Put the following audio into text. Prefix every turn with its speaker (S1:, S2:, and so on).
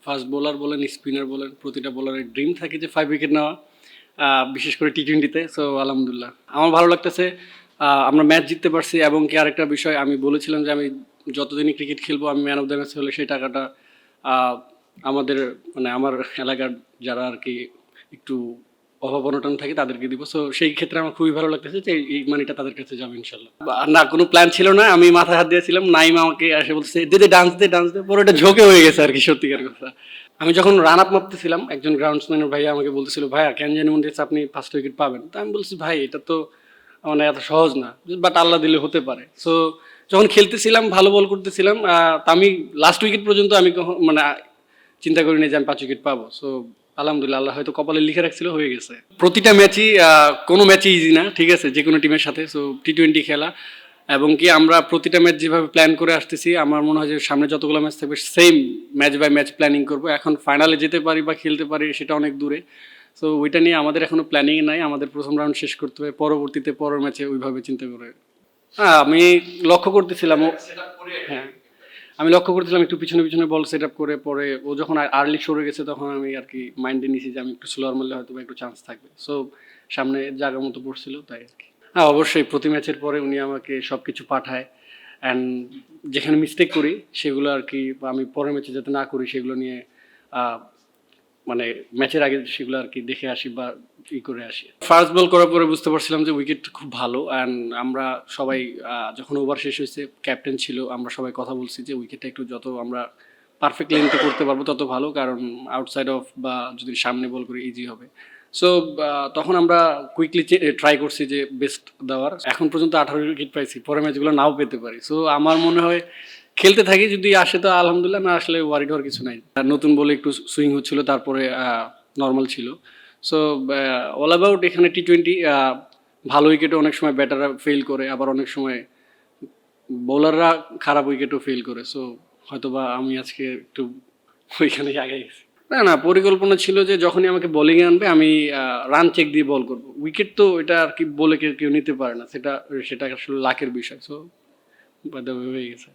S1: Fast bowler বলেন, spinner বলেন, প্রতিটা বোলারের ড্রিম থাকে যে 5 উইকেট নেওয়া, বিশেষ করে টি-20-তে। সো আলহামদুলিল্লাহ আমার ভালো লাগতেছে। আমরা ম্যাচ জিততে পারছি এবং কি আরেকটা বিষয় আমি বলেছিলাম যে আমি যতদিনই ক্রিকেট খেলবো আমি ম্যান অফ দ্য ম্যাচ হলে সেই টাকাটা আহ, আমাদের মানে আমার এলাকার যারা আর কি একটু অভাব অনটন থাকে তাদেরকে দিব। সো সেই ক্ষেত্রে আমার খুবই ভালো লাগতেছে যে এই মানিটা তাদের কাছে যাবে ইনশাল্লাহ। না, কোনো প্ল্যান ছিল না, আমি মাথায় হাত দিয়েছিলাম, নাইম আমাকে এসে বলছে দে দে ডান্স দে ডান্স দে, পরে ওটা ঝোঁকে হয়ে গেছে আর কি, সত্যিকার কথা। আমি যখন রান আপ মারতেছিলাম একজন গ্রাউন্ডসম্যানের ভাইয়া আমাকে বলতেছিল ভাইয়া কেন জানি মনে হচ্ছে আপনি ফার্স্ট উইকেট পাবেন। তা আমি বলছি ভাই এটা তো মানে এত সহজ না, বাট আল্লাহ দিলে হতে পারে। সো যখন খেলতেছিলাম ভালো বল করতেছিলাম, তা আমি লাস্ট উইকেট পর্যন্ত আমি মানে চিন্তা করিনি যে আমি 5 উইকেট পাবো। সো আলহামদুলিল্লাহ আল্লাহ হয়তো কপালে লিখে রাখছিল, হয়ে গেছে। প্রতিটা ম্যাচই কোনো ম্যাচই ইজি না, ঠিক আছে, যে কোনো টিমের সাথে। সো টি-20 খেলা এবং কি আমরা প্রতিটা ম্যাচ যেভাবে প্ল্যান করে আসতেছি আমার মনে হয় যে সামনে যতগুলো ম্যাচ থাকবে same match by match planning করবো। এখন ফাইনালে যেতে পারি বা খেলতে পারি সেটা অনেক দূরে। সো ওইটা নিয়ে আমাদের এখনো প্ল্যানিং নাই, আমাদের প্রথম রাউন্ড শেষ করতে হবে, পরবর্তীতে পরের ম্যাচে ওইভাবে চিন্তা করে। হ্যাঁ, আমি লক্ষ্য করতেছিলাম হ্যাঁ, আমি লক্ষ্য করতেছিলাম একটু পিছনে পিছনে বল সেট আপ করে, পরে ও যখন আর্লি সরে গেছে তখন আমি আর কি মাইন্ডে নিয়েছি যে আমি একটু স্লোয়ার মারলে হয়তো বা একটু চান্স থাকবে। সো সামনে জায়গা মতো পড়ছিল তাই আর কি। হ্যাঁ, অবশ্যই প্রতি ম্যাচের পরে উনি আমাকে সব কিছু পাঠায় অ্যান্ড যেখানে মিস্টেক করি সেগুলো আর কি বা আমি পরের ম্যাচে যাতে না করি সেগুলো নিয়ে মানে ম্যাচের আগে সেগুলো আর কি দেখে আসি বা ই করে আসি। ফার্স্ট বল করার পরে বুঝতে পারছিলাম যে উইকেট খুব ভালো অ্যান্ড আমরা সবাই যখন ওভার শেষ হয়েছে ক্যাপ্টেন ছিল, আমরা সবাই কথা বলছি যে উইকেটটা একটু যত আমরা পারফেক্ট লেন্থে করতে পারবো তত ভালো, কারণ আউটসাইড অফ বা যদি সামনে বল করে ইজি হবে। সো তখন আমরা কুইকলি ট্রাই করছি যে বেস্ট দেওয়ার। এখন পর্যন্ত 18 উইকেট পাইছি, পরের ম্যাচগুলো নাও পেতে পারি। সো আমার মনে হয় খেলতে থাকি, যদি আসে তো আলহামদুলিল্লাহ, না আসলে ওয়ারিড হওয়ার কিছু নাই। আর নতুন বলে একটু সুইং হচ্ছিল, তারপরে নর্মাল ছিল। সো অল অ্যাবাউট এখানে টি-20 ভালো উইকেটে অনেক সময় ব্যাটাররা ফেল করে, আবার অনেক সময় বোলাররা খারাপ উইকেটও ফেল করে। সো হয়তোবা আমি আজকে একটু ওইখানে আগে গেছি। না না, পরিকল্পনা ছিল যে যখনই আমাকে বোলিংয়ে আনবে আমি রান চেক দিয়ে বল করবো। উইকেট তো এটা আর কি বলে কেউ কেউ নিতে পারে না, সেটা সেটা আসলে লাকের বিষয়। সো বাই দ্য ওয়ে হয়ে গেছে।